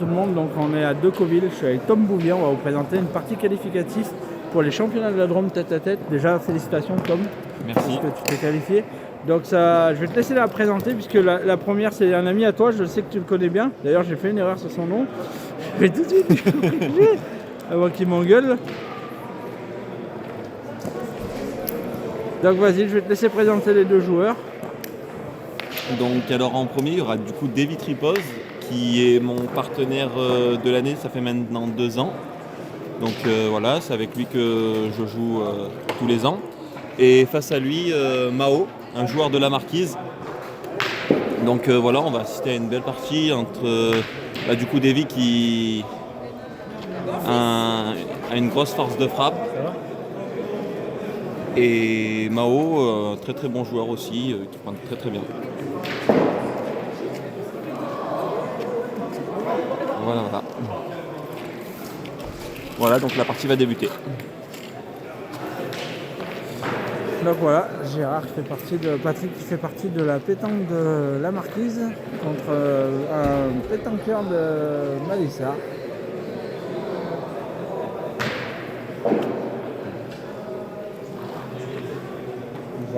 Tout le monde, donc on est à Decauville, je suis avec Tom Bouvier, on va vous présenter une partie qualificative pour les championnats de la Drôme tête à tête. Déjà félicitations Tom, merci. parce que tu t'es qualifié. Donc ça, je vais te laisser la présenter puisque la première c'est un ami à toi, je sais que tu le connais bien. D'ailleurs j'ai fait une erreur sur son nom, je vais tout de suite corriger avant qu'il m'engueule. Donc vas-y, je vais te laisser présenter les deux joueurs. Donc alors en premier, il y aura du coup Davy Tripos, qui est mon partenaire de l'année, ça fait maintenant 2 ans. Donc voilà, c'est avec lui que je joue tous les ans. Et face à lui, Mao, un joueur de la Marquise. Donc voilà, on va assister à une belle partie entre du coup Davy qui a une grosse force de frappe. Et Mao, très très bon joueur aussi, qui pointe très très bien. Voilà. Voilà, donc la partie va débuter. Donc voilà, Gérard qui fait partie de Patrick qui fait partie de la pétanque de la Marquise contre un pétanqueur de Malissard.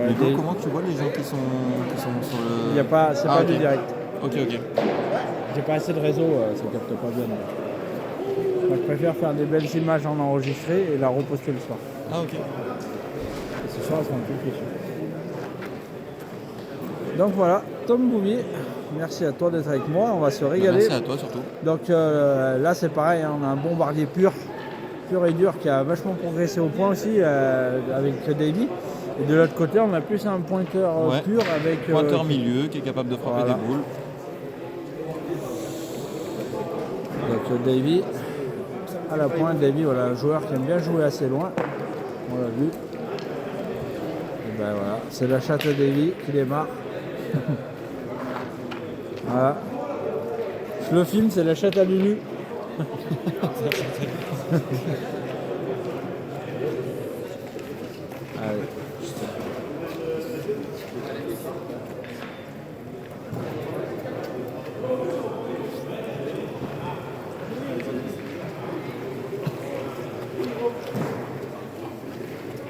Hugo, comment tu vois les gens qui sont sur le... Il y a pas, c'est pas ok. du direct. Ok. J'ai pas assez de réseau, ça capte pas bien. Moi, je préfère faire des belles images en enregistré et la reposter le soir. Ah ok. Et ce soir, elles sont un peu fichues. Donc voilà, Tom Bouvier, merci à toi d'être avec moi, on va se régaler. Merci à toi surtout. Donc là c'est pareil, hein, on a un bombardier pur et dur qui a vachement progressé au point aussi avec Davy. Et de l'autre côté on a plus un pointeur pur avec... pointeur milieu qui est capable de frapper des boules. Donc Davy à la pointe, Davy voilà, un joueur qui aime bien jouer assez loin, on l'a vu. Et ben voilà, c'est la chatte de Davy qui démarre. Voilà. Je le filme, c'est la chatte à Lulu. Allez.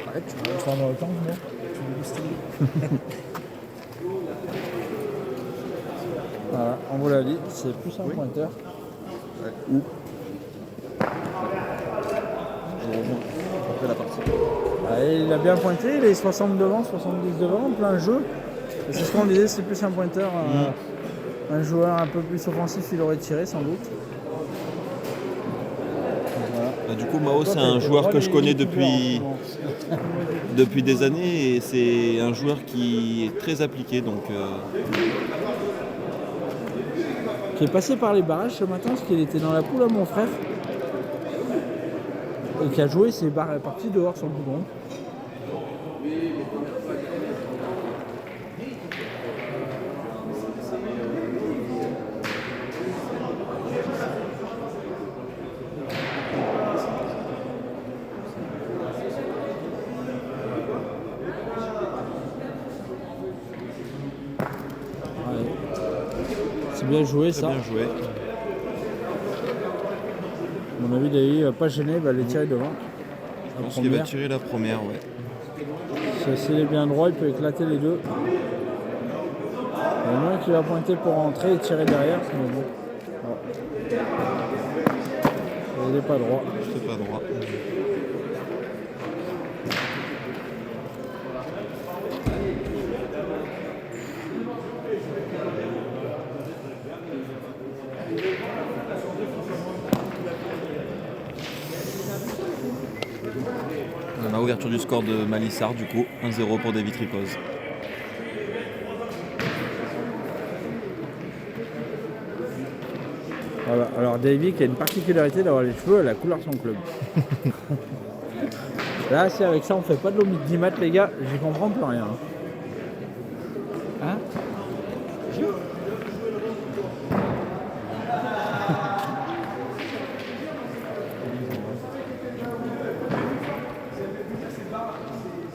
Arrête, tu vas me faire dans le temps, moi. Tu me Voilà, on vous l'a dit, c'est plus un pointeur. Ouais. Après la partie. Allez, il a bien pointé, il est 60 devant, 70 devant, plein jeu. Et c'est ce qu'on disait, c'est plus un pointeur, un joueur un peu plus offensif, il aurait tiré sans doute. Voilà. Du coup, Mao, c'est un joueur que je connais depuis des années et c'est un joueur qui est très appliqué. Donc, qui est passé par les barrages ce matin parce qu'il était dans la poule à mon frère et qui a joué ses parties dehors sur le boudron. C'est bien joué ça. Bien joué. À mon avis, Davy va pas gêner, il va les tirer devant. Je pense qu'il va tirer la première, ouais. S'il est bien droit, il peut éclater les deux. Il y en a un qui va pointer pour rentrer et tirer derrière, mais bon. Il n'est pas droit. C'est pas droit. On a ouverture du score de Malissard du coup, 1-0 pour Davy Tripos. Voilà. Alors Davy qui a une particularité d'avoir les cheveux à la couleur de son club. Là si avec ça on fait pas de l'eau 10 mètres les gars, j'y comprends plus rien. Hein?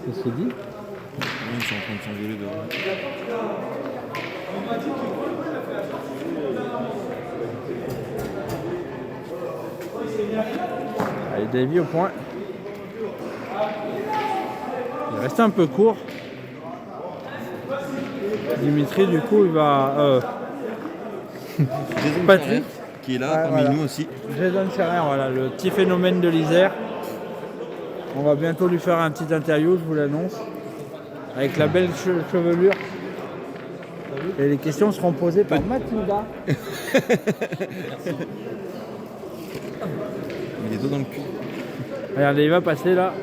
Qu'est-ce qu'il dit? Ils sont en train de s'engueuler dehors. Allez, Davy au point. Il reste un peu court. Dimitri, du coup, il va... Jason Patrick. Ferrer, qui est là Ouais, parmi voilà. nous aussi. Jason Ferrer, voilà, le petit phénomène de l'Isère. On va bientôt lui faire un petit interview, je vous l'annonce. Avec la belle chevelure. Et les questions seront posées par Mathilda. Il est dos dans le cul. Regardez, il va passer là.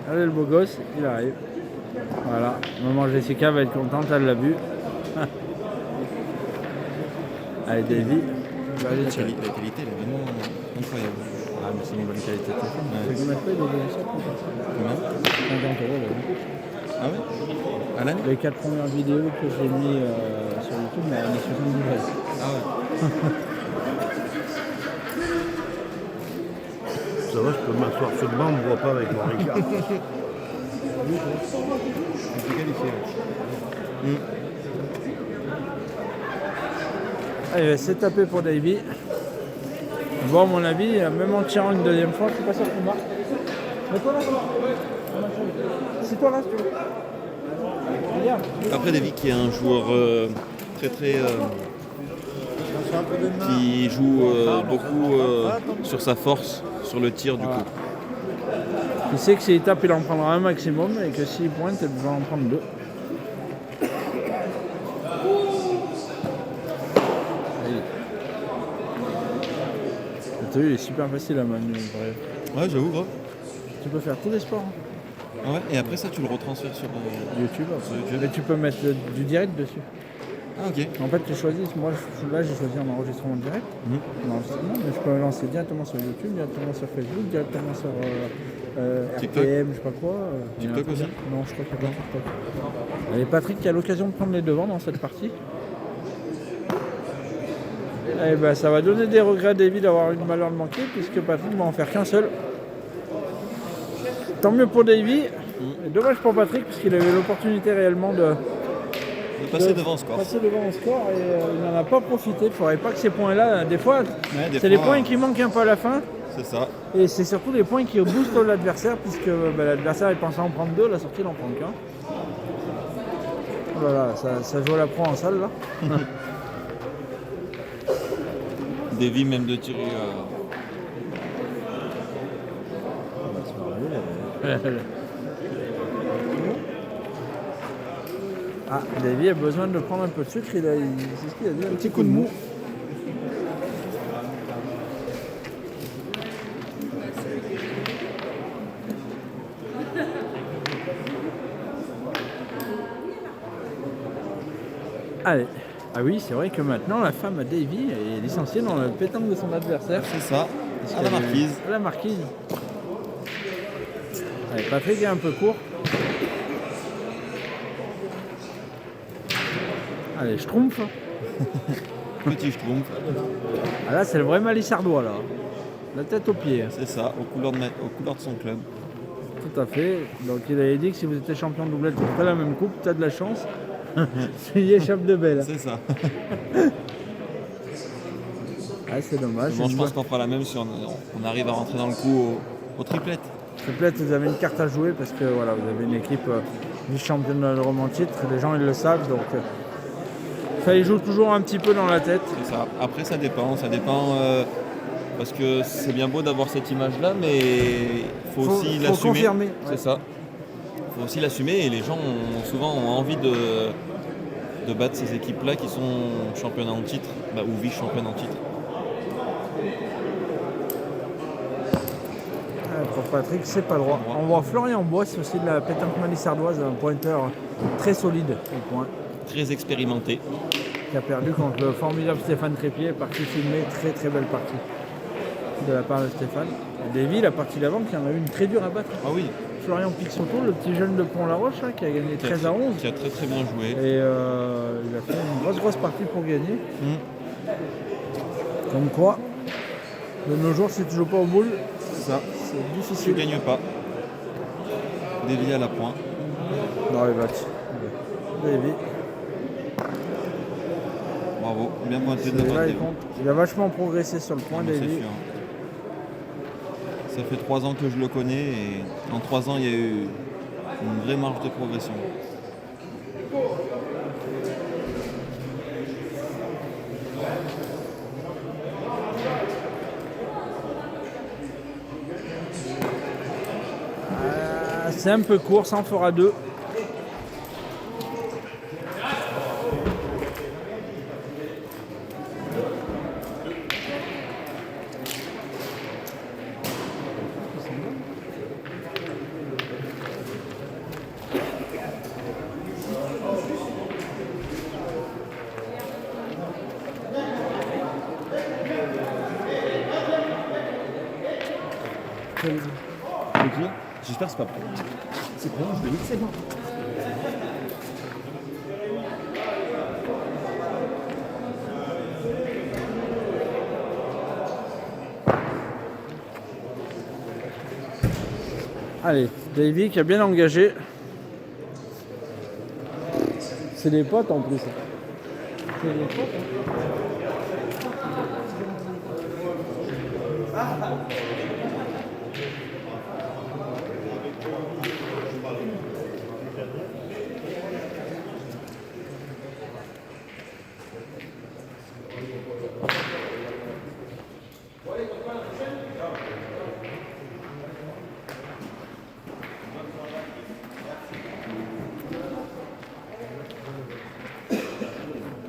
Regardez le beau gosse, il arrive. Voilà, maman Jessica va être contente, elle l'a vu. Allez, Davy. La qualité, elle est vraiment incroyable. Ah, mais c'est une bonne qualité de téléphone. Ouais. C'est combien de fois il a donné ça pour faire ça Combien 50 euros là. Ah ouais À l'année Les 4 premières vidéos que j'ai mis sur YouTube, mais on est 70 balles. Ah ouais. Ça va, je peux m'asseoir sur le banc, on ne me voit pas avec mon regard. C'est qualifié. Allez, c'est tapé pour Davy. Bon, à mon avis, même en tirant une deuxième fois, je suis pas sûr qu'on marque. Mais toi là, c'est toi là, si tu veux. Regarde. Après, Davy qui est un joueur très qui joue beaucoup sur sa force, sur le tir du coup. Il sait que s'il tape, il en prendra un maximum et que s'il pointe, il va en prendre deux. T'as vu, il est super facile à manœuvrer. Ouais, j'avoue, grave. Tu peux faire tous les sports. Ah ouais, et après ça, tu le retransfères sur YouTube. Sur YouTube. Et tu peux mettre du direct dessus. Ah ok. En fait, tu choisis. Moi, là, j'ai choisi un enregistrement direct. Un enregistrement, mais je peux le lancer directement sur YouTube, directement sur Facebook, directement sur TikTok. RTM, je sais pas quoi. TikTok aussi. Non, je crois qu'il n'y a pas TikTok. Allez, Patrick qui a l'occasion de prendre les devants dans cette partie. Eh ben, ça va donner des regrets à Davy d'avoir eu le malheur de manquer, puisque Patrick va en faire qu'un seul. Tant mieux pour Davy. Et dommage pour Patrick, puisqu'il avait l'opportunité réellement de passer devant ce score. passer devant le score et il n'en a pas profité. Il ne faudrait pas que ces points-là, des fois, Ouais, des c'est les fois, points qui manquent un peu à la fin. C'est ça. Et c'est surtout les points qui boostent l'adversaire, puisque l'adversaire il pensait en prendre deux, la sortie il en prend qu'un. Oh là là, ça joue à la pro en salle là. Davy même de tirer. Ah, Davy a besoin de prendre un peu de sucre, c'est ce qu'il a dit, un petit coup de mou. Allez. Ah oui, c'est vrai que maintenant la femme à Davy est licenciée dans le pétanque de son adversaire. C'est ça. À la marquise. À la marquise. Allez, Patrick est un peu court. Allez, Schtroumpf. Petit schtroumpf. Ah là, c'est le vrai Malissardois là. La tête aux pieds. C'est ça, aux couleurs de son club. Tout à fait. Donc il avait dit que si vous étiez champion de doublette, vous la même coupe, t'as de la chance. Tu échappe de belle. C'est ça. Ah, c'est dommage. Bon, je pense qu'on fera la même si on arrive à rentrer dans le coup au triplette. Triplette, vous avez une carte à jouer parce que voilà, vous avez une équipe vice-championne de l'Euro en titre. Les gens ils le savent, donc ça y joue toujours un petit peu dans la tête. C'est ça. Après, ça dépend. Parce que c'est bien beau d'avoir cette image-là, mais il faut aussi faut l'assumer. confirmer. C'est Ouais. ça. Il faut aussi l'assumer et les gens ont souvent envie de battre ces équipes-là qui sont championnes en titre ou vice-championnes en titre. Pour Patrick, c'est pas droit. On voit Florian Boisse aussi de la pétanque malissardoise, un pointeur très solide au point, Très expérimenté. qui a perdu contre le formidable Stéphane Trépied, parti filmé, très très belle partie de la part de Stéphane. Et Davy, la partie d'avant, qui en a eu une très dure à battre. Ah oui, Florian Pixoto, le petit jeune de Pont-la-Roche, là, qui a gagné 13 à 11. qui a très très bien joué. Et il a fait une grosse partie pour gagner. Comme quoi, de nos jours, si tu joues pas au boule, C'est ça. c'est Tu difficile. ne gagnes pas. Davy à la pointe. Dans les matchs. Davy. Bravo. Bravo, bien pointé de la Là, part il compte. Il a vachement progressé sur le point, C'est Davy. sûr. Ça fait 3 ans que je le connais et en 3 ans il y a eu une vraie marge de progression. C'est un peu court, ça en fera 2. J'espère que c'est pas prêt. C'est bon, je vais mixer moi. Allez, Davy qui a bien engagé. C'est des potes en plus. C'est des potes.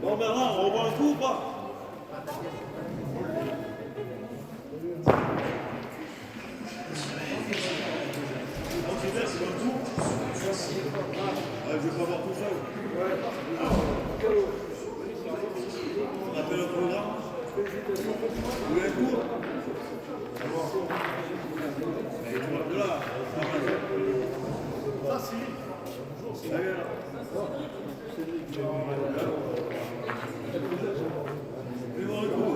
Bon, Bernard, on revoit un coup ou pas? Je vais pas voir tout seul. On appelle un programme. Vous voulez un coup? Et tu vois de là. Ça, si. Allez, là. Fais voir un coup.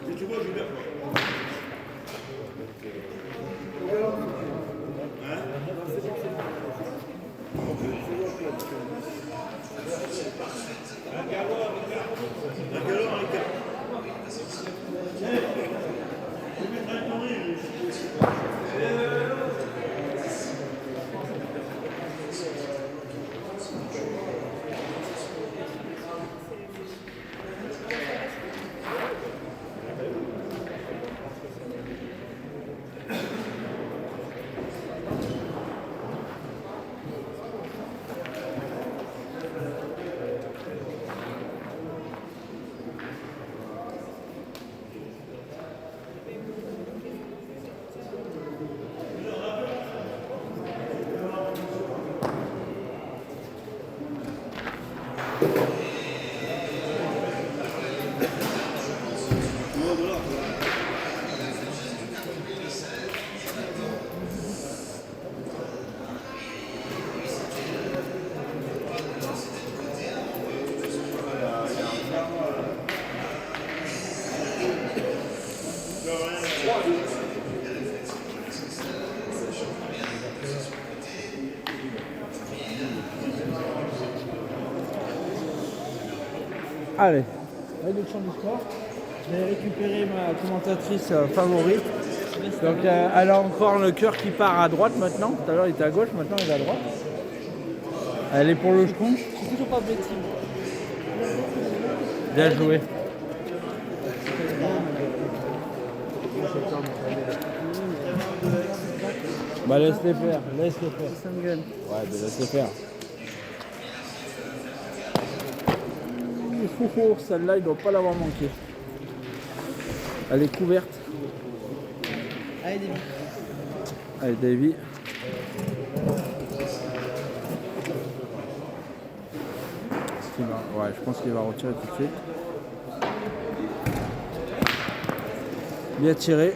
Et tu vois, Gilbert. Allez, réduction du score. Je vais récupérer ma commentatrice favorite. Donc elle a encore le cœur qui part à droite maintenant. Tout à l'heure il était à gauche, maintenant il est à droite. Elle est pour le schtroumpf. Je suis toujours pas blessé. Bien joué. Bah laisse-les faire, laisse-les faire. Ça me gueule. Ouais, bah, laisse-les faire. Celle-là, il doit pas l'avoir manqué. Elle est couverte. Allez, David. Allez, Davy. Ouais, je pense qu'il va retirer tout de suite. Bien tiré.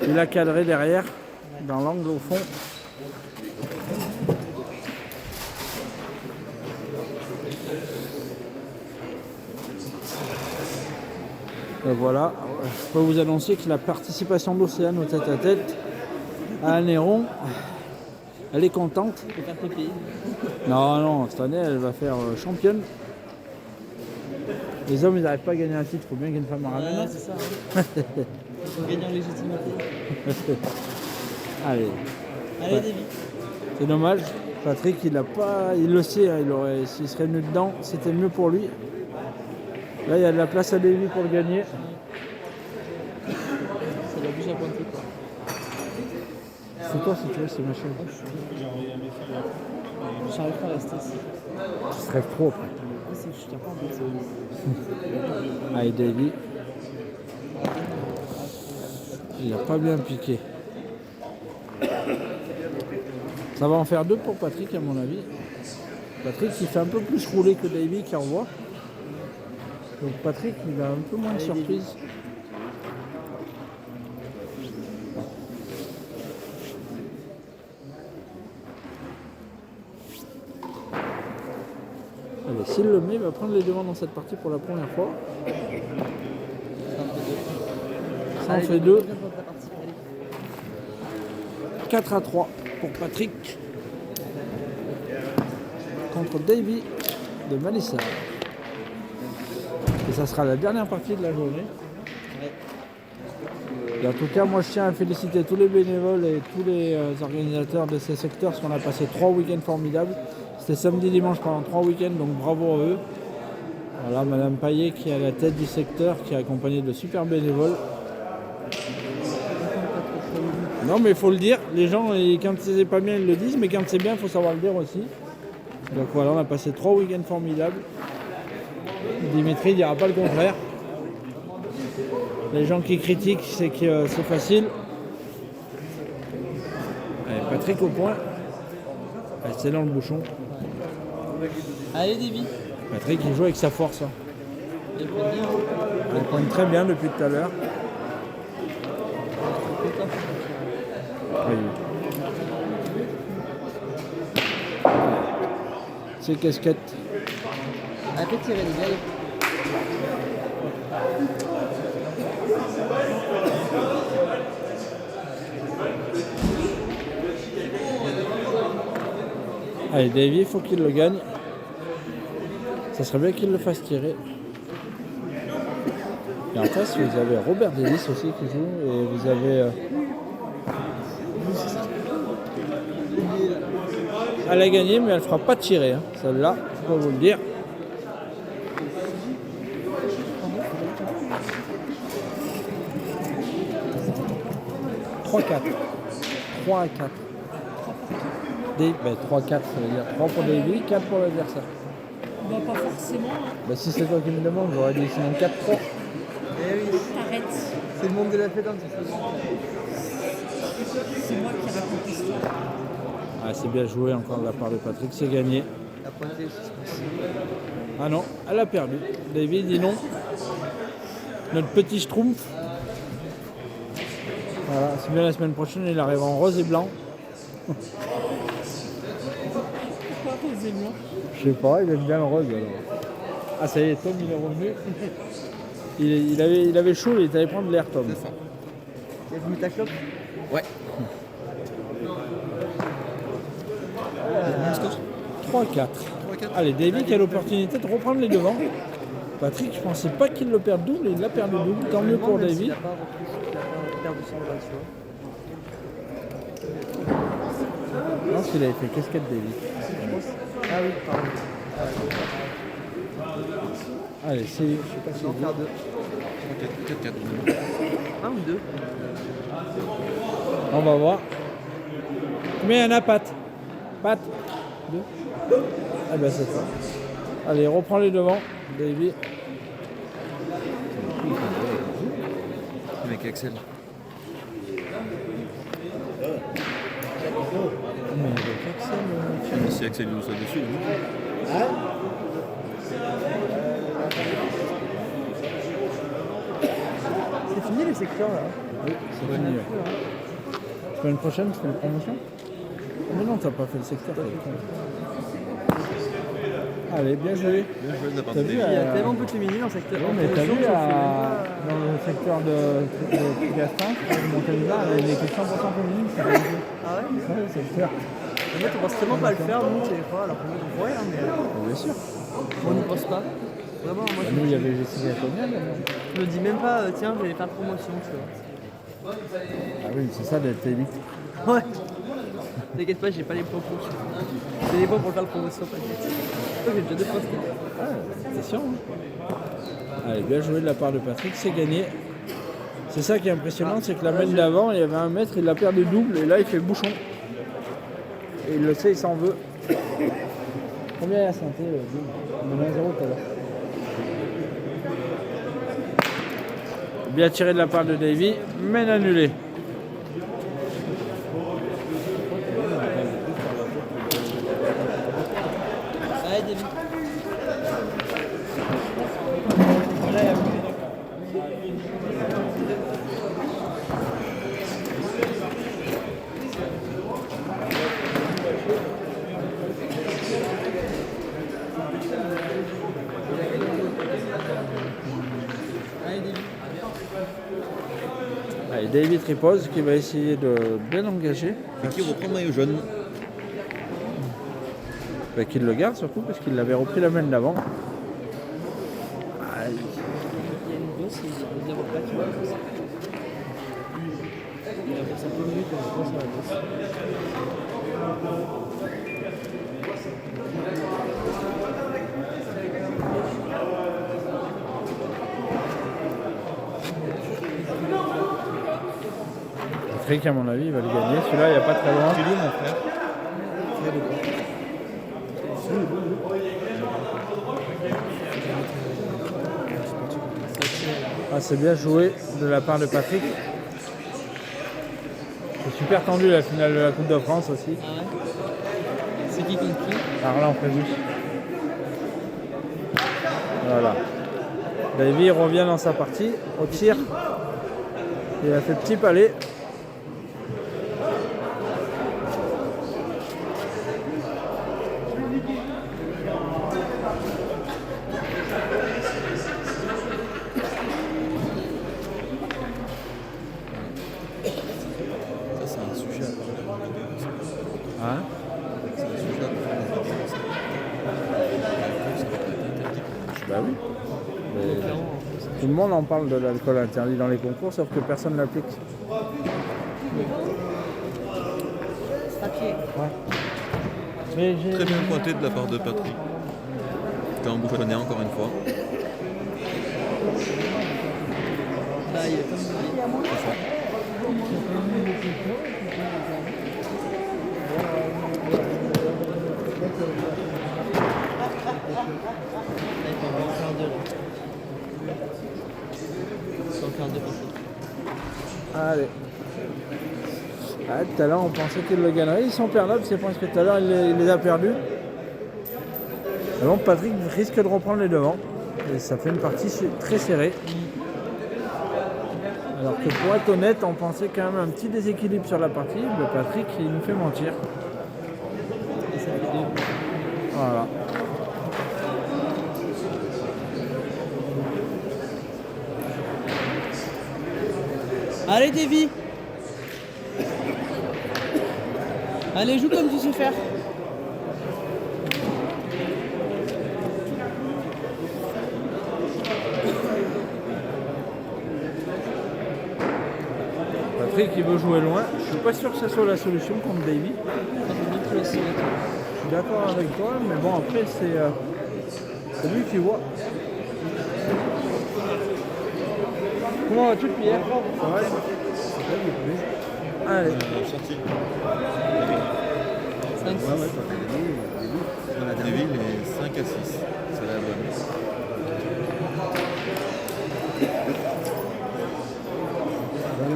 Il a cadré derrière, dans l'angle au fond. Et voilà, je peux vous annoncer que la participation d'Océane au tête-à-tête à Néron Elle est contente. Je peux faire pipi. Non, non, cette année, elle va faire championne. Les hommes, ils n'arrivent pas à gagner un titre. Il faut bien qu'il y ait une femme à ramener. C'est ça. Hein. Il faut gagner en légitimité. Allez, Allez, Ouais. Davy. c'est dommage. Patrick, il a pas, il le sait. Hein, s'il serait venu dedans, c'était mieux pour lui. Là, il y a de la place à Davy pour le gagner. Ça l'oblige à pointer quoi. C'est toi si tu veux, c'est ma chaise. J'arrive pas à rester ici. Tu te rêves trop après. Ah, je tiens pas en fait. Allez, Davy. Il n'a pas bien piqué. Ça va en faire 2 pour Patrick à mon avis. Patrick il fait un peu plus rouler que Davy qui envoie. Donc Patrick il a un peu moins de surprise. Allez, s'il le met, il va prendre les devants dans cette partie pour la première fois. Ça en fait 2. 4 à 3 pour Patrick contre Davy de Malissa. Et ça sera la dernière partie de la journée. Et en tout cas, moi je tiens à féliciter tous les bénévoles et tous les organisateurs de ces secteurs parce qu'on a passé 3 week-ends formidables. C'était samedi, dimanche pendant 3 week-ends, donc bravo à eux. Voilà, Madame Paillet qui est à la tête du secteur, qui est accompagnée de super bénévoles. Non mais il faut le dire, les gens quand c'est pas bien ils le disent, mais quand c'est bien il faut savoir le dire aussi. Donc voilà, on a passé 3 week-ends formidables. Dimitri ne dira pas le contraire. Les gens qui critiquent, c'est que c'est facile. Allez, Patrick au point. Allez, c'est dans le bouchon. Allez, Davy. Patrick il joue avec sa force. Hein. Il prend bien. Il pointe très bien depuis tout à l'heure. Oui. C'est casquette. Arrêtez de tirer les gars. Allez, Davy, il faut qu'il le gagne. Ça serait bien qu'il le fasse tirer. Et en face, vous avez Robert Delis aussi qui joue. Et vous avez... Elle a gagné, mais elle ne fera pas tirer. Hein. Celle-là, je peux vous le dire. « 3-4. 3 à 4. 3-4, ça veut dire 3 pour Davy, 4 pour l'adversaire. Bah, pas forcément. Hein. Bah, si c'est toi qui me demandes, j'aurais dit sinon 4-3. Eh oui, T'arrêtes. c'est le monde de la pédante. C'est moi qui raconte l'histoire. Ah, c'est bien joué encore de la part de Patrick, c'est gagné. La pointée aussi, c'est possible. Ah non, elle a perdu. Davy dit non. Notre petit schtroumpf. Voilà, c'est bien la semaine prochaine, il arrive en rose et blanc. Pourquoi rose et blanc? Je sais pas, il aime bien le rose alors. Ah ça y est, Tom il est revenu. Il avait chaud, il est allé prendre l'air Tom. C'est ça. Tu as voulu ta clope? Ouais. 3-4. Allez, Davy qui a l'opportunité de reprendre les devants. Patrick, je pensais pas qu'il le perde double, il l'a perdu double. Tant mieux pour Davy. Il n'a pas perdu son ratio. Je pense qu'il avait fait casquette Davy. Ah oui, pardon. Allez, c'est. Je sais pas si On va en faire 2. 1 ou 2? on va voir. Combien il y en a, Pat? Pat? 2. Ah ben c'est ça. Allez, reprends les devants, Davy. Avec Axel. Mais avec Axel, Si Axel nous soit dessus, oui. C'est fini les secteurs là. oui, c'est fini. Ouais. Semaine prochaine, tu fais une promotion? Mais non, t'as pas fait le secteur. t'es con. Allez, bien joué. Bien joué de la part T'as de vu, Davy. Il y a tellement peu de féminines dans le secteur. Oui, mais t'as vu, dans le secteur de Gastin, de Montélimar, il y a des questions 100% féminines. C'est pas du tout. Ah ouais? Ouais, le secteur. En fait, on pense tellement pas le faire, nous, tu sais, des fois, alors qu'on pourrait, hein, mais Bien sûr. on n'y pense pas. Vraiment, moi, Nous, il y avait Jessica Cognal. je me dis même pas, tiens, je vais faire promotion, tu vois. Ah oui, c'est ça d'être élite. Ouais. T'inquiète pas, j'ai pas les propos. J'ai les bons pour faire la promotion, t'inquiète. J'ai déjà deux postes. C'est sûr. Hein. Allez, bien joué de la part de Patrick, c'est gagné. C'est ça qui est impressionnant, c'est que la mène d'avant, il y avait un mètre, il l'a perdu double, et là il fait bouchon. Et il le sait, il s'en veut. Combien il a santé Il mène 1-0 tout à l'heure. Bien tiré de la part de Davy, mène annulé. Allez, David. Allez, Davy Tripose qui va essayer de bien engager. Et qui reprend le maillot jaune. Bah, qu'il le garde surtout parce qu'il avait repris la mène d'avant. Allez. Il y a une gosse, il ne voit pas, tu vois. Il a passé un peu de minutes, on pense à la gosse. Patrick, à mon avis, il va le gagner. Celui-là, il n'y a pas très loin. C'est lui, mon frère. Ah, c'est bien joué de la part de Patrick. C'est super tendu la finale de la Coupe de France aussi. Ah ouais. C'est qui contre qui? Arlan Fréjus. Voilà. Davy revient dans sa partie au tir. Il a fait petit palais. Ça, c'est un sujet à parler. Hein? C'est un sujet à parler. Bah oui. Mais tout le monde en parle de l'alcool interdit dans les concours, sauf que personne ne l'applique. Papier. Mais j'ai... Très bien pointé de la part de Patrick. T'es embouchonné encore une fois. Là, il est comme dit. Là, il faut en faire deux, là. Il faut en faire deux, par contre. Allez. Ah, tout à l'heure, on pensait qu'ils le gagneraient. Ils sont perdables, c'est parce que tout à l'heure, il les a perdus. Alors, Patrick risque de reprendre les devants. Et ça fait une partie très serrée. Alors que pour être honnête, on pensait quand même un petit déséquilibre sur la partie. Mais Patrick, il nous fait mentir. Et ça fait deux. Voilà. Allez, Davy. Allez, joue comme tu sais faire. Patrick, il veut jouer loin. Je suis pas sûr que ce soit la solution contre Davy. Je suis d'accord avec toi, mais bon, après, c'est lui qui voit. Comment vas-tu, Pierre? Ça va? Allez. Sorti. 5, 6. On a Davy, mais 5 à 6. C'est la bonne.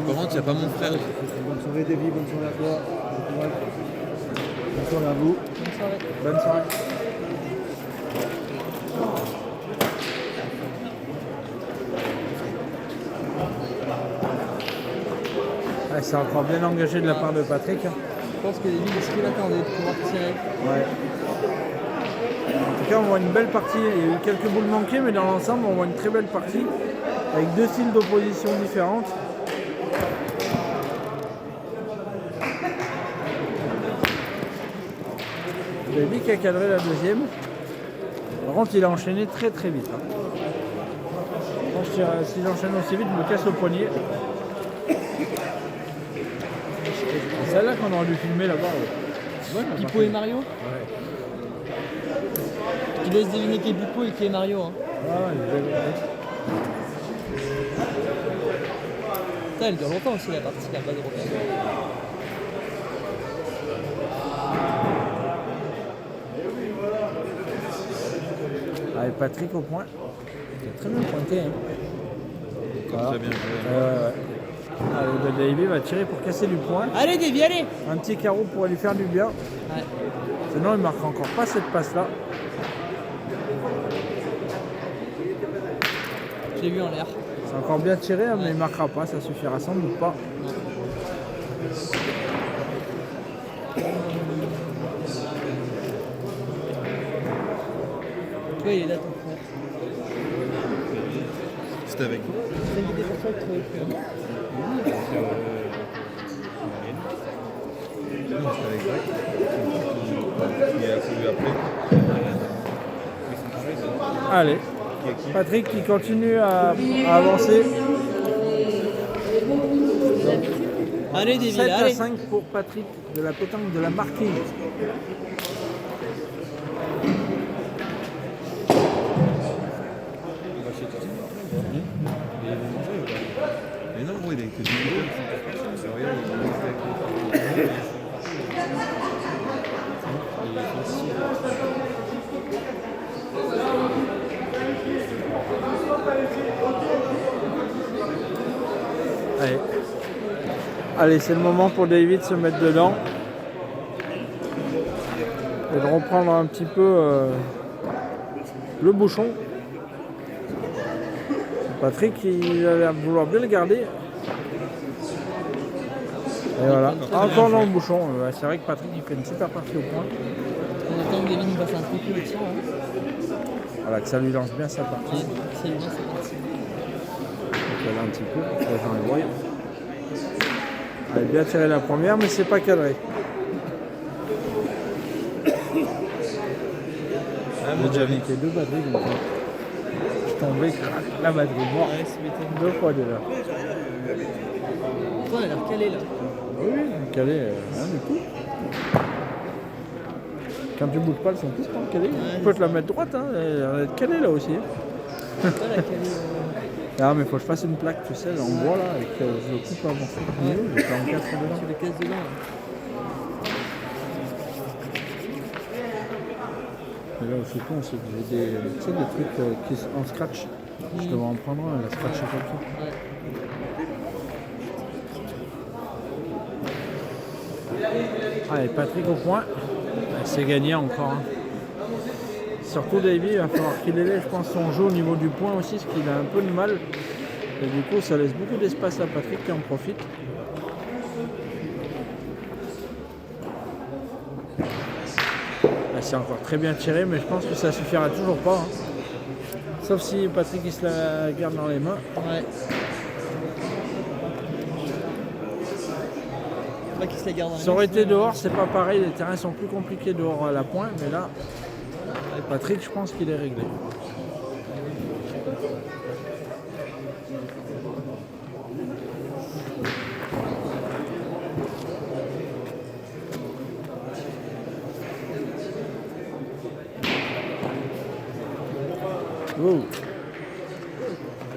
Par contre, il n'y a pas mon frère. Bonne soirée, Davy, bonne soirée à toi. Bon courage. Bonne soirée à vous. Bonne soirée. Bonne soirée. Ouais, c'est encore bien engagé de la part de Patrick. Je pense que Davy, est-ce qu'il attendait de pouvoir tirer? Ouais. En tout cas, on voit une belle partie. Il y a eu quelques boules manquées, mais dans l'ensemble, on voit une très belle partie avec deux styles d'opposition différentes. Davy qui a cadré la deuxième. Par contre, il a enchaîné très très vite. Hein. Si j'enchaîne aussi vite, je me casse le poignet. C'est celle-là qu'on aurait dû filmer là-bas. Ouais. Pipo et Mario. Ouais. Tu laisses deviner qui est Pipo et qui est Mario. Hein. Putain, elle dure longtemps aussi la partie, la base européenne. Allez, Patrick au point. C'est très bien pointé. Hein. Voilà. Très bien joué. Allez, Davy va tirer pour casser du point. Allez, Davy, allez. Un petit carreau pourrait lui faire du bien. Ouais. Sinon, il ne marquera encore pas cette passe-là. J'ai vu en l'air. C'est encore bien tiré, hein, mais il ne marquera pas. Ça suffira sans doute pas. Toi, il est là ton frère. C'était avec vous. C'est une idée pour toi de trouver plus. Non, c'était avec Greg. Il a couru après. Allez, Patrick qui continue à avancer. Allez, Davy, 7 à allez. 5 pour Patrick de la pétanque de la Marquise. Mais non, gros, il est que du Allez, allez c'est le moment pour David de se mettre dedans. Et de reprendre un petit peu le bouchon. Patrick, il a l'air de vouloir bien le garder. Et voilà, encore dans le bouchon. Ouais, c'est vrai que Patrick il fait une super partie au point. On attend que Davy nous passe un coup de tir. Hein. Voilà, que ça lui lance bien sa partie. C'est bien, c'est parti. Donc là un petit peu, pour que les gens les voient. Allez, bien tiré la première, mais c'est pas cadré. J'ai déjà niqué deux batteries donc je suis tombé, crac, la batterie mort. Ouais, c'est métal. Deux fois déjà. Toi, on a l'air calé là. Oui, calé, rien du tout. Quand tu bouges pas, elles sont toutes pas calées. Tu peux te la mettre droite, hein, elle va être calée là aussi. Toi, la calé. Ah, mais faut que je fasse une plaque, tu sais, en bois là, et que je le coupe à morceaux de milieu, je fais en 4 dedans. Tu les casses dedans. Là. Et là aussi, con, c'est que j'ai des, tu sais, des trucs qui sont en scratch. Je devrais en prendre un, la scratcher comme ça. Ouais. Allez, Patrick au point. C'est gagné encore. Hein. Surtout Davy, il va falloir qu'il élève, je pense, son jeu au niveau du point aussi, parce qu'il a un peu de mal. Et du coup, ça laisse beaucoup d'espace à Patrick qui en profite. Là, c'est encore très bien tiré, mais je pense que ça suffira toujours pas. Hein. Sauf si Patrick il se la garde dans les mains. Ouais. Pas qu'il se la garde dans les Ça aurait mains, été sinon, dehors, c'est pas pareil, les terrains sont plus compliqués dehors à la pointe, mais là, Patrick, je pense qu'il est réglé. Oh.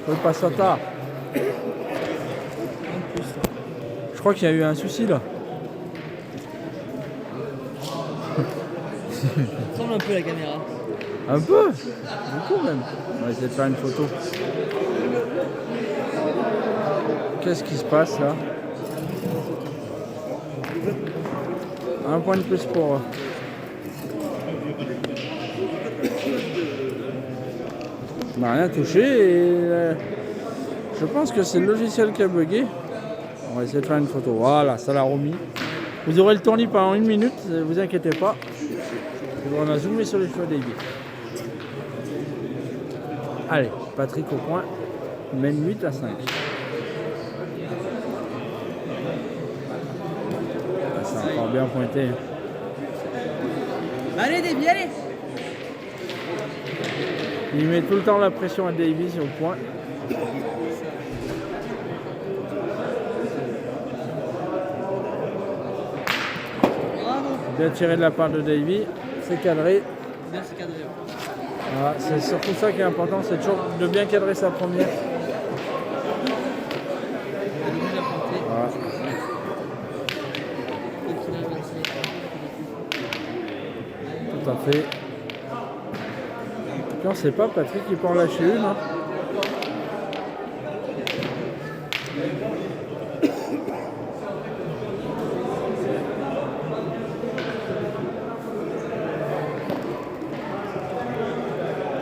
Faut pas ça tard. Je crois qu'il y a eu un souci là. Ça ressemble un peu la caméra. Un peu, beaucoup même. On va essayer de faire une photo. Qu'est-ce qui se passe là? Un point de plus pour eux. On n'a rien touché et je pense que c'est le logiciel qui a bugué. On va essayer de faire une photo. Voilà, ça l'a remis. Vous aurez le tournis pendant 1 minute, ne vous inquiétez pas. Et on a zoomé sur les cheveux des guides. Allez, Patrick au point, mène 8 à 5. Ah, c'est encore bien pointé. Allez, Davy, allez. Il met tout le temps la pression à Davy sur le point. Bravo. Bien tiré de la part de Davy. C'est cadré. Bien, c'est cadré. Voilà, c'est surtout ça qui est important, c'est toujours de bien cadrer sa première. Il a déjà planté. Voilà. Donc il a avancé. Tout à fait. Puis on sait pas, Patrick il peut en lâcher une. Hein.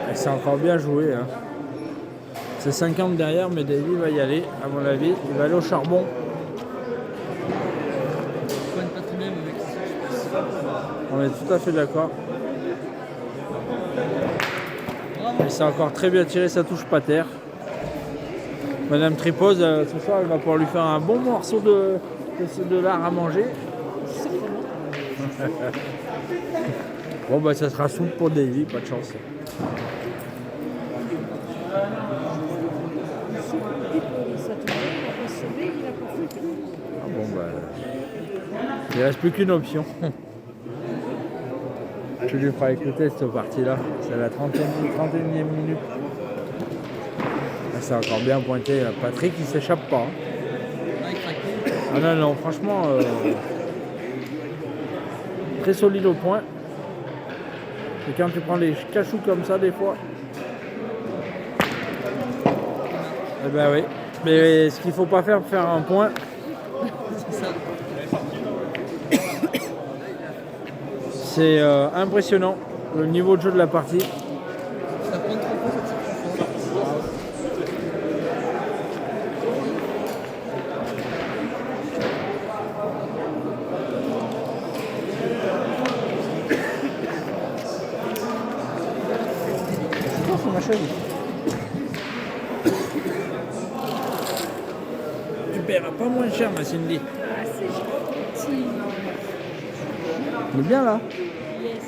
Et c'est encore bien joué. Hein. C'est 50 derrière, mais Davy va y aller, à mon avis. Il va aller au charbon. Il pointe pas très bien, mais avec ça, je pense. On est tout à fait d'accord. Bravo. Et c'est encore très bien tiré, ça touche pas terre. Madame Tripose, ce soir, elle va pouvoir lui faire un bon morceau de lard à manger. Bon, bah ça sera soupe pour Davy, pas de chance. Ça tombait, il a pas sauvé, il a pas fait. Ah bon, bah. Il reste plus qu'une option. Je lui ferai écouter cette partie-là. C'est la 31e minute. Ah, c'est encore bien pointé. Patrick, il s'échappe pas. Hein. Ah, il craque. Ah non, non, franchement, très solide au point. Et quand tu prends les cachous comme ça, des fois. Eh ben oui. Mais ce qu'il faut pas faire pour faire un point, C'est ça. c'est impressionnant le niveau de jeu de la partie. Ça prend trop peu, ça tire trop fort. C'est ma chaise. Tu paieras pas moins cher, ma Cindy. Ah, c'est gentil. On est bien là. Yes.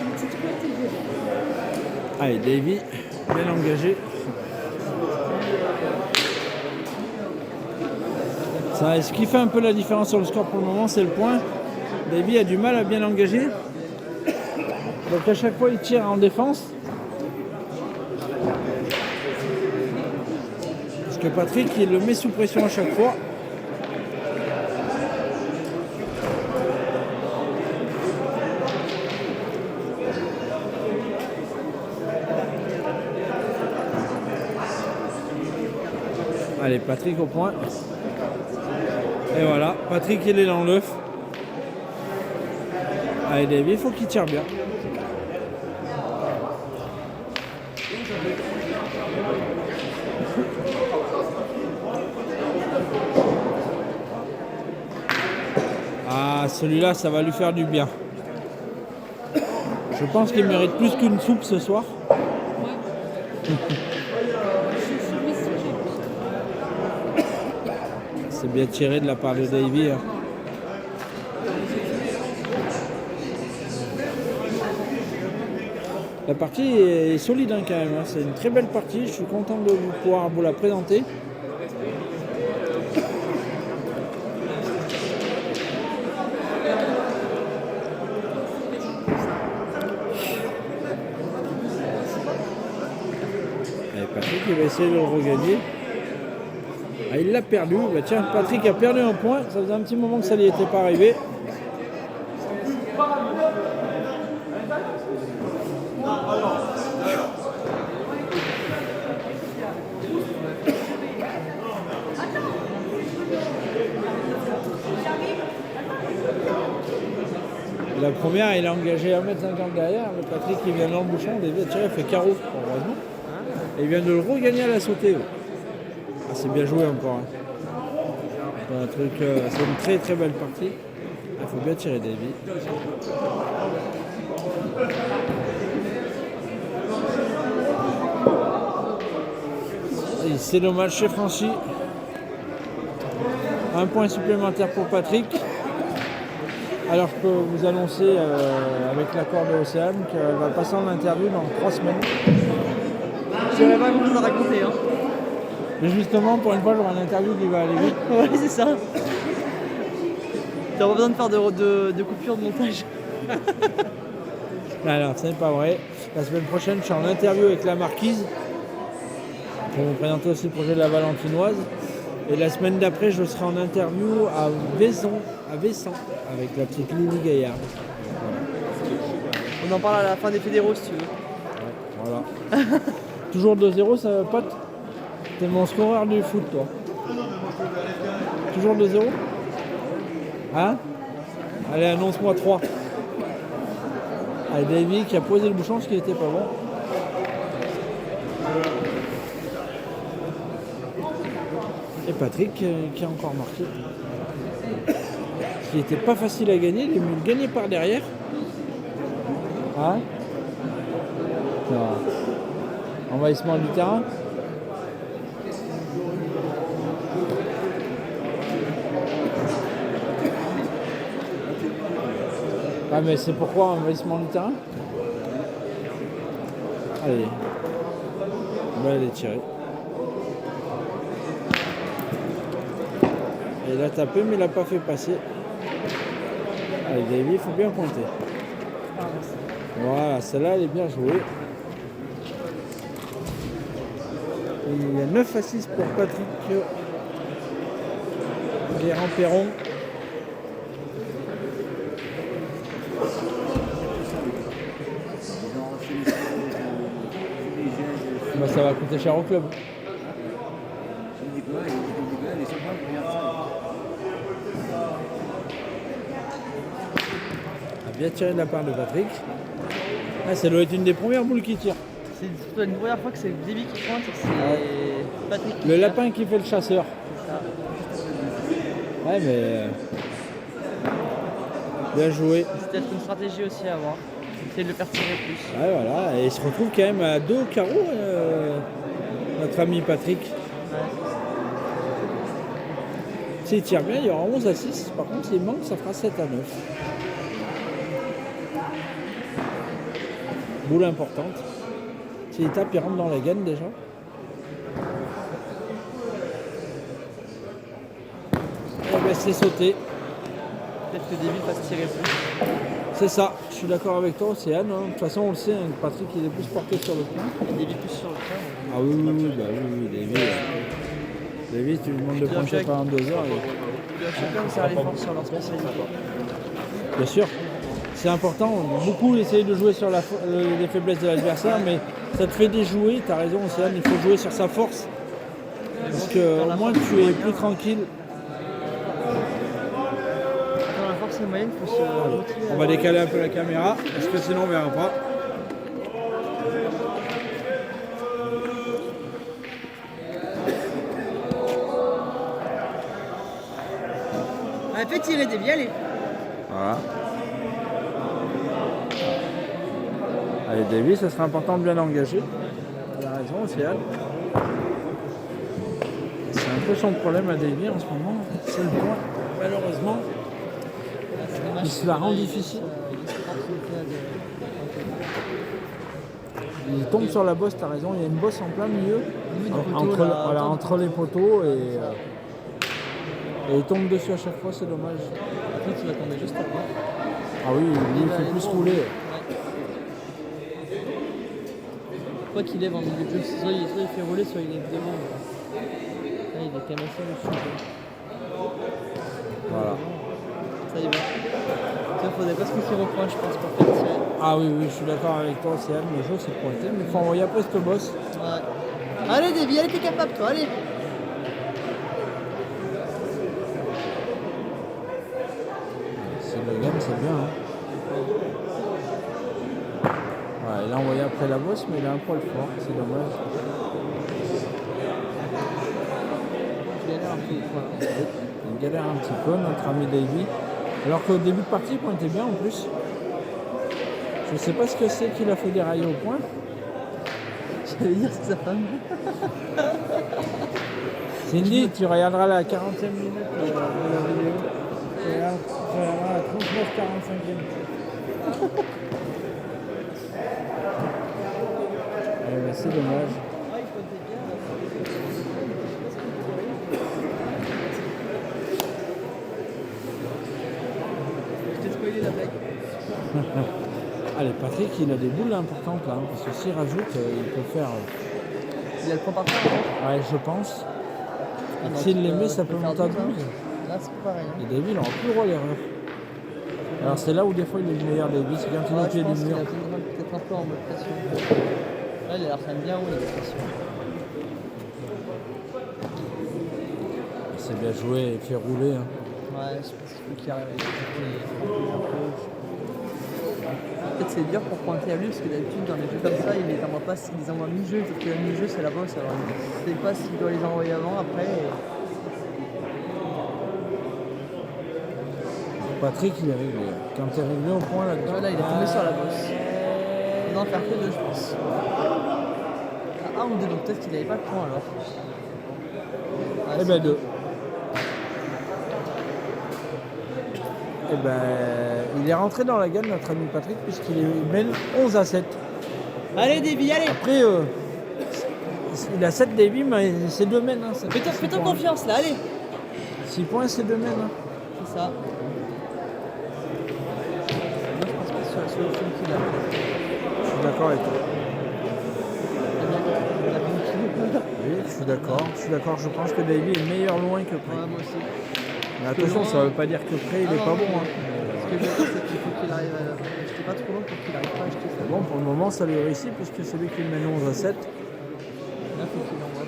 Une petite pointe de Allez, Davy, bien engagé. Ça, ce qui fait un peu la différence sur le score pour le moment, c'est le point. Davy a du mal à bien engager. Donc à chaque fois, il tire en défense. Parce que Patrick, il le met sous pression à chaque fois. Allez, Patrick au point. Et voilà, Patrick il est dans l'œuf. Allez, Davy, il faut qu'il tire bien. Ah, celui-là, ça va lui faire du bien. Je pense qu'il mérite plus qu'une soupe ce soir. C'est bien tiré de la part de Davy. Hein. La partie est solide hein, quand même. Hein. C'est une très belle partie. Je suis content de pouvoir vous la présenter. Et Patrick il va essayer de le regagner. Ah, il l'a perdu. Bah, tiens, Patrick a perdu un point. Ça faisait un petit moment que ça n'y était pas arrivé. La première, il a engagé 1m50 derrière. Le Patrick, il vient dans le bouchon. Davy a tiré, il fait carreau, heureusement. Et il vient de le regagner à la sautée. Ah, c'est bien joué encore. Hein. C'est un truc, c'est une très très belle partie. Il faut bien tirer Davy. Et c'est dommage, c'est franchi. Un point supplémentaire pour Patrick. Alors je peux vous annoncer avec l'accord de Océane qu'elle va passer en interview dans 3 semaines. J'aurais pas grand chose à raconter. Hein. Mais justement, pour une fois, j'aurai une interview qui va aller vite. Ouais, c'est ça. T'as pas besoin de faire de coupure de montage. Alors, ce n'est pas vrai. La semaine prochaine, je suis en interview avec la Marquise pour vous présenter aussi le projet de la Valentinoise. Et la semaine d'après, je serai en interview à Vaison, avec la petite Lily Gaillard. On en parle à la fin des fédéraux si tu veux. Voilà. Toujours 2-0, ça va, pote? T'es mon scoreur du foot, toi. Toujours 2-0? Hein? Allez, annonce-moi 3. Allez, Davy qui a posé le bouchon, ce qui était pas bon. Et Patrick qui a encore marqué. Ce qui n'était pas facile à gagner, il est mieux gagné par derrière. Hein? Non. Envahissement du terrain. Ah mais c'est pourquoi envahissement du terrain? Allez. On va aller tirer. Et il a tapé mais il n'a pas fait passer. Allez Davy, il faut bien pointer. Voilà, celle-là elle est bien jouée. Et il y a 9-6 pour Patrick Guérin-Perron. Bah, ça va coûter cher au club. A bien tiré de la part de Patrick. Ah, ça doit être une des premières boules qui tire. C'est une première fois que c'est Davy qui pointe et que c'est Patrick qui Le tire. lapin qui fait le chasseur. C'est ça. Ouais mais... bien joué. C'est peut-être une stratégie aussi à avoir. Essayer de le faire tirer plus. Ouais voilà, et il se retrouve quand même à 2 carreaux, notre ami Patrick. Ouais. S'il tire bien, il y aura 11-6. Par contre, s'il manque, ça fera 7-9. Boule importante. S'il tape, il rentre dans la gaine déjà. Et ben c'est sauté. Peut-être que Davy fasse tirer plus. C'est ça, je suis d'accord avec toi, Océane. Hein. De toute façon, on le sait, hein, Patrick il est plus porté sur le point. Et Davy plus sur le terrain. Ah oui, oui, oui, bah oui, Davy. Davy, tu lui demandes de pointer pendant 2 heures. Chacun me sert les forces sur leur spécialité. Bien sûr, c'est important. Beaucoup essayent de jouer sur les faiblesses de l'adversaire, mais ça te fait déjouer. Tu as raison, Océane, il faut jouer sur sa force. Parce qu'au moins tu es plus tranquille. Dans la force moyenne, il faut se motiver. On va décaler un peu la caméra, parce que sinon on ne verra pas. Elle fait tirer Davy, allez. Voilà. Allez, Davy, ça serait important de bien l'engager. Elle a raison, Océane. C'est un peu son problème à Davy en ce moment. C'est le point. Malheureusement, il se la rend difficile. Il tombe sur la bosse, t'as raison, il y a une bosse en plein milieu, entre les poteaux et il tombe dessus à chaque fois, c'est dommage. Après, tu vas tomber juste après. Ah oui, lui il fait plus rouler. Quoi qu'il lève en milieu de jeu, soit il fait rouler, soit il lève devant. Là, il est quand même assez dessus. Voilà. Ça y va. Il faudrait pas se confier au point, je pense, pour faire tirer. Ah oui, oui, je suis d'accord avec toi, Océane, le jeu c'est pointé, mais il faut envoyer après cette bosse. Ouais. Allez, Davy, allez, t'es capable, toi, allez. Si le gagne, c'est bien. Hein. Ouais, il a envoyé après la bosse, mais il a un poil fort, c'est dommage. Tu galères un peu, quoi. Il galère un petit peu, notre ami Davy. Alors qu'au début de partie, il pointait bien en plus. Je sais pas ce que c'est qu'il a fait dérailler au point. J'allais dire c'est sa femme. Cindy, tu regarderas la 40e minute de la vidéo. Tu regarderas la 39-45e. C'est dommage. Je t'ai spoilé la blague. Allez, Patrick, il a des boules importantes là, hein, parce que s'il rajoute, il peut faire. Il a le point par terre. Ouais, je pense. Ah, S'il les met, ça peut monter à 12. Là, c'est pareil. Et Davy, il n'aura plus le droit à l'erreur. Alors, c'est là où des fois il est le meilleur, Davy, c'est quand il est au pied je du pense qu'il mur. a peut-être un peu en mode pression. Là, il a l'air quand même bien haut, il est pression. C'est bien joué, il fait rouler. Hein. Ouais, je pense qu'il faut qu'il arrive. Peut-être c'est dur pour pointer à lui, parce que d'habitude, dans les jeux comme ça, il les envoie pas, il les envoie mi-jeu, sauf que le mi-jeu, c'est la bosse. Alors, il ne sait pas s'il doit les envoyer avant, après. Patrick, il est réglé. Quand tu es réglé au point là-dedans. Voilà, il est tombé sur la bosse. Il doit en faire que deux, je pense. Ah, un ou deux, donc peut-être qu'il n'avait pas le point alors. Ah, Eh c'est ben, deux. Eh ben, il est rentré dans la gamme, notre ami Patrick, puisqu'il mène 11-7. Allez, Davy, allez! Après, il a 7 Davy, mais c'est 2 mènes. Hein, Fais-toi confiance là, allez! 6 points, c'est 2 mènes. Hein. C'est ça. Moi, je pense pas que c'est la solution qu'il a. Je suis d'accord avec toi. Il a bien compris. Oui, je suis d'accord. Je pense que Davy est meilleur loin que près. Ouais, moi aussi. Mais attention, ça ne veut pas dire que près, il est pas bon. Hein. Ce que je veux dire, c'est qu'il faut qu'il arrive à acheter pas trop long pour qu'il arrive pas à acheter ça. Bon, pour le moment, ça lui réussit, puisque c'est lui qui mène 11-7. Là, faut qu'il envoie.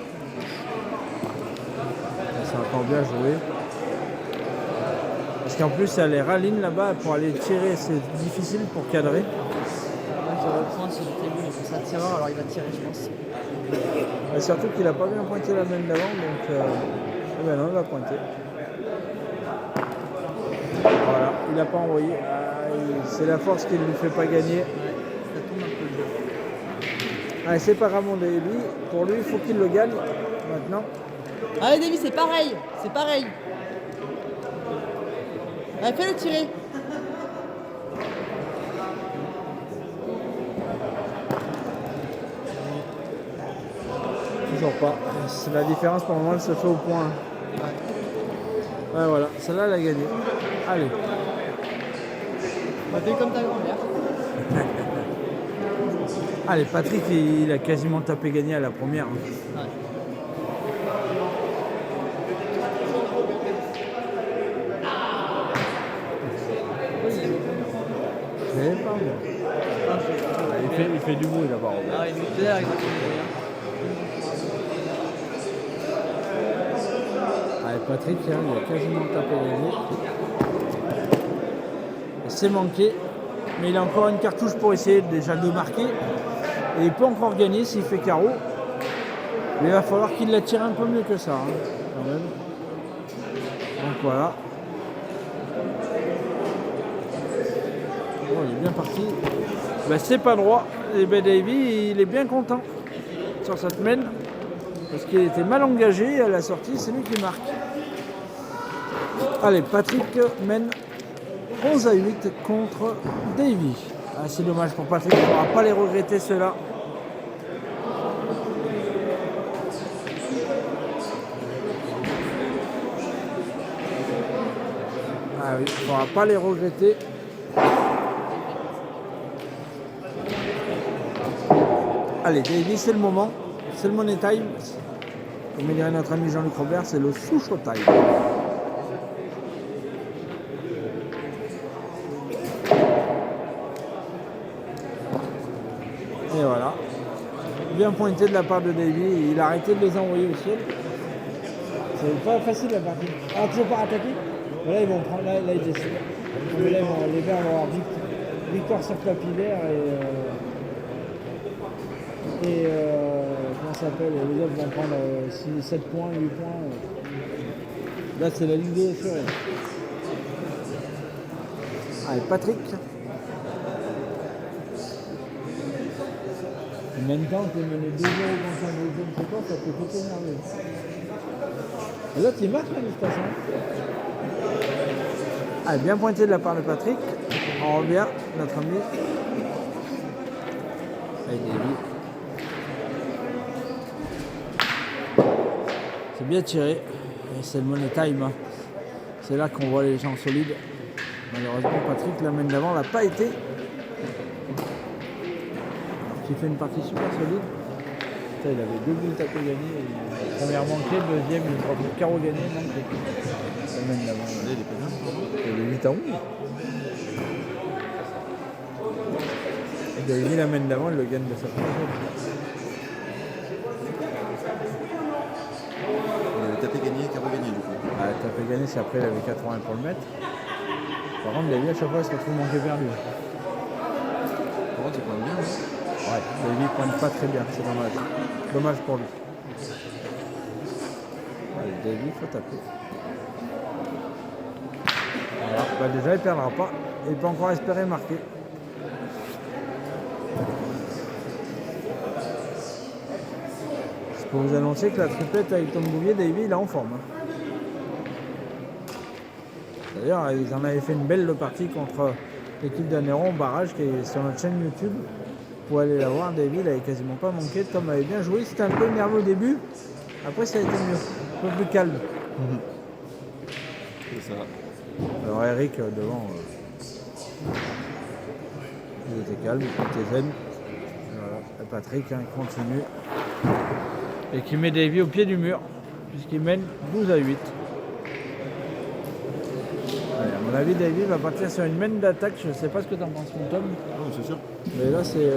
C'est encore bien joué. Parce qu'en plus, elle est raline là-bas pour aller tirer, c'est difficile pour cadrer. Moi, je reprends si j'étais lui, mais c'est un tireur, alors il va tirer, je pense. Et surtout qu'il n'a pas bien pointé la main d'avant, donc eh ben non, il va pointer. Voilà, il n'a pas envoyé. C'est la force qui ne lui fait pas gagner. Ouais, ça tombe un peu le jeu. Allez, c'est pas Ramon Davy. Pour lui, il faut qu'il le gagne maintenant. Allez, Davy, c'est pareil! C'est pareil! Allez, fais-le tirer! Toujours pas. C'est la différence pour le moment, elle se fait au point. Ouais, voilà, celle-là, elle a gagné. Allez. Bah, fais comme ta grand-mère. Allez, Patrick, il a quasiment tapé gagné à la première. Ouais. Je savais pas, moi. Il fait du bruit là-bas. Ah, il est clair, il va tomber. Allez, Patrick, hein, il a quasiment tapé gagné. C'est manqué. Mais il a encore une cartouche pour essayer déjà de marquer. Et il peut encore gagner s'il fait carreau. Mais il va falloir qu'il la tire un peu mieux que ça, hein, quand même. Donc voilà. Bon, il est bien parti. Ben, c'est pas droit. Et ben Davy, il est bien content sur cette main. Parce qu'il était mal engagé. À la sortie, c'est lui qui marque. Allez, Patrick mène 11-8 contre Davy. Ah, c'est dommage pour Patrick, il ne pourra pas les regretter ceux-là. Ah oui, il ne pourra pas les regretter. Allez, Davy, c'est le moment. C'est le money time. Comme dirait notre ami Jean-Luc Robert, c'est le sous-show time. Et voilà. Bien pointé de la part de Davy. Il a arrêté de les envoyer au ciel. C'est pas facile la partie. Ah, toujours pas attaqué. Là, ils vont prendre. Là, ils décident. Mais là, les Verts vont avoir victoire sur capillaire et comment ça s'appelle, les autres vont prendre 7 points, 8 points. Là, c'est la Ligue 2 assurée. Allez, Patrick. En même temps, tu mené 2-0 contre un deuxième, je sais pas, ça peut tout énerver. Et l'autre, il marque, là, de toute façon. Ah, bien pointé de la part de Patrick. On revient, notre ami. Avec Davy. C'est bien tiré. Et c'est le money time. C'est là qu'on voit les gens solides. Malheureusement, Patrick, la main d'avant, n'a pas été. Qui fait une partie super solide. Putain, il avait 2 buts à peu gagné. Première manquée, deuxième, il croit plus carreau gagné. Manqué. La main d'avant. Il est pas bien. Il est 8 à 11. Et Davy, la main d'avant, il le gagne de sa première. Il avait tapé gagné, carreau gagné du coup. Ah, t'as fait gagner, c'est après il avait 80 pour le mettre. Par contre, Davy, à chaque fois, il se retrouve manqué perdu. Par contre, il pointe bien. Ouais, Davy pointe pas très bien, c'est dommage. Dommage pour lui. Allez, Davy, il faut taper. Voilà, bah déjà, il perdra pas. Il peut encore espérer marquer. Je peux vous annoncer que la triplette avec Tom Bouvier, Davy, il est en forme. D'ailleurs, ils en avaient fait une belle partie contre l'équipe d'Anéron au barrage qui est sur notre chaîne YouTube. Vous pouvez aller la voir. Davy, il avait quasiment pas manqué. Tom avait bien joué. C'était un peu nerveux au début. Après, ça a été mieux. Un peu plus calme. C'est ça. Alors, Eric, devant, il était calme, il était zen. Voilà. Et Patrick, hein, continue. Et qui met Davy au pied du mur, puisqu'il mène 12 à 8. Allez, à mon avis, Davy va partir sur une main d'attaque. Je ne sais pas ce que tu en penses, mon Tom. Non, c'est sûr. Mais là, c'est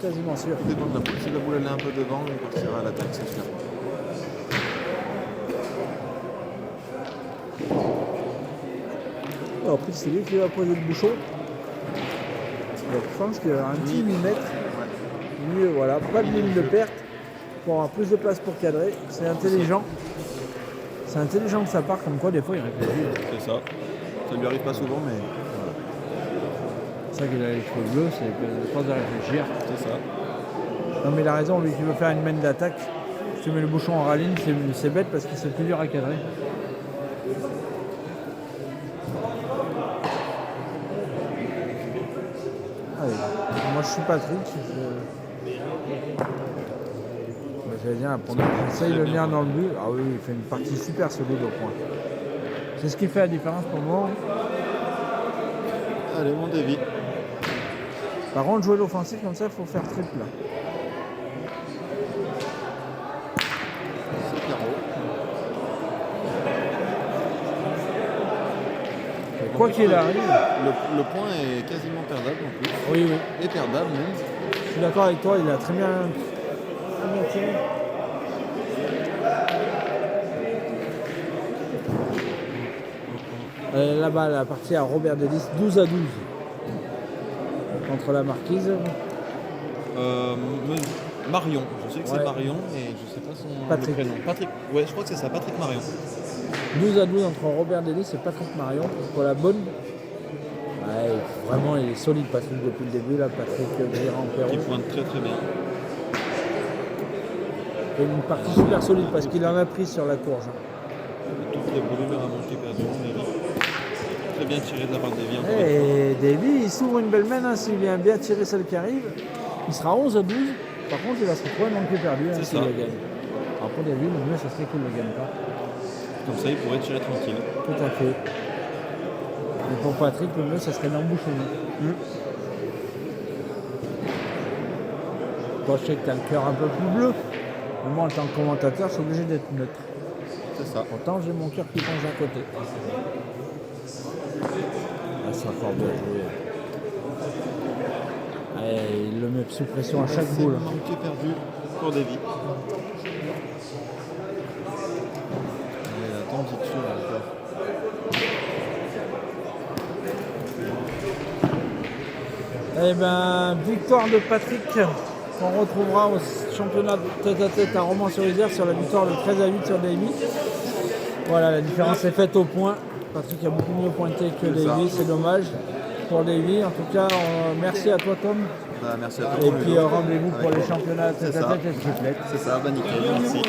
quasiment sûr. Tout dépend de la boule. Si la boule elle est un peu devant, il partira à l'attaque, c'est sûr. En plus, c'est lui qui va poser le bouchon. Donc, je pense qu'il y aura un petit millimètre. Mieux, voilà, pas de ligne de perte pour avoir plus de place pour cadrer. C'est intelligent. C'est intelligent de sa part, comme quoi des fois il réfléchit. C'est ça. Ça lui arrive pas souvent, mais C'est ça qu'il a les cheveux bleus, c'est le temps de réfléchir. c'est ça. Non mais il a raison, lui qui veut faire une main d'attaque, si tu mets le bouchon en ralline, c'est bête parce que c'est plus dur à cadrer. Allez, moi je suis Patrick. J'allais dire, pour nous, on essaye de venir dans le but. Ah oui, il fait une partie super solide au point. C'est ce qui fait la différence pour moi. Allez, mon Davy. Par contre, jouer l'offensif comme ça, il faut faire triple. Là. C'est carreau. Et quoi qu'il arrive, Le point est quasiment perdable en plus. oui, oui, Et perdable même. je suis d'accord avec toi, il a très bien tiré. Là-bas, la partie à Robert Delis, 12 à 12 contre la Marquise. Marion. Je sais que Ouais. c'est Marion, mais je sais pas son Patrick. le prénom. Patrick. Ouais, je crois que c'est ça, Patrick Marion. 12 à 12 entre Robert Delis et Patrick Marion pour la bonne. Ouais, vraiment, il est solide, Patrick, depuis le début. Là, Patrick Qui Girand-Perron. pointe très très bien. fait une partie super solide parce qu'il en a pris sur la courge. Toutes les brûlures à manquer perdu. Très bien tiré de la part de Davy. Encore une fois. Et Davy, il s'ouvre une belle main, hein, s'il vient bien tirer celle qui arrive. Il sera 11 à 12. Par contre, il va se retrouver manqué perdu hein, C'est s'il ça. le gagne. Alors pour Davy, le mieux, ce serait qu'il ne le gagne pas. Comme ça, il pourrait tirer tranquille. Tout à fait. Et pour Patrick, le mieux, ce serait d'embouchonner. Toi, je sais que tu as le cœur un peu plus bleu. Mais moi, en tant que commentateur, je suis obligé d'être neutre. C'est ça. Pourtant, j'ai mon cœur qui penche d'un côté. Ah, c'est encore bien joué. Et il le met sous pression à chaque C'est boule. manqué perdu pour Davy. Attends, petit dessus là encore. Eh ben, victoire de Patrick qu'on retrouvera au championnat tête-à-tête à Romans-sur-Isère sur la victoire de 13 à 8 sur Davy. Voilà, la différence est faite au point. Patrick a beaucoup mieux pointé que C'est Davy, ça. c'est dommage pour Davy. En tout cas, merci à toi Tom. Bah, merci à toi. Et puis rendez-vous pour Avec- les championnats C'est tête-à-tête ça. et triplettes. C'est ça, bah nickel, merci.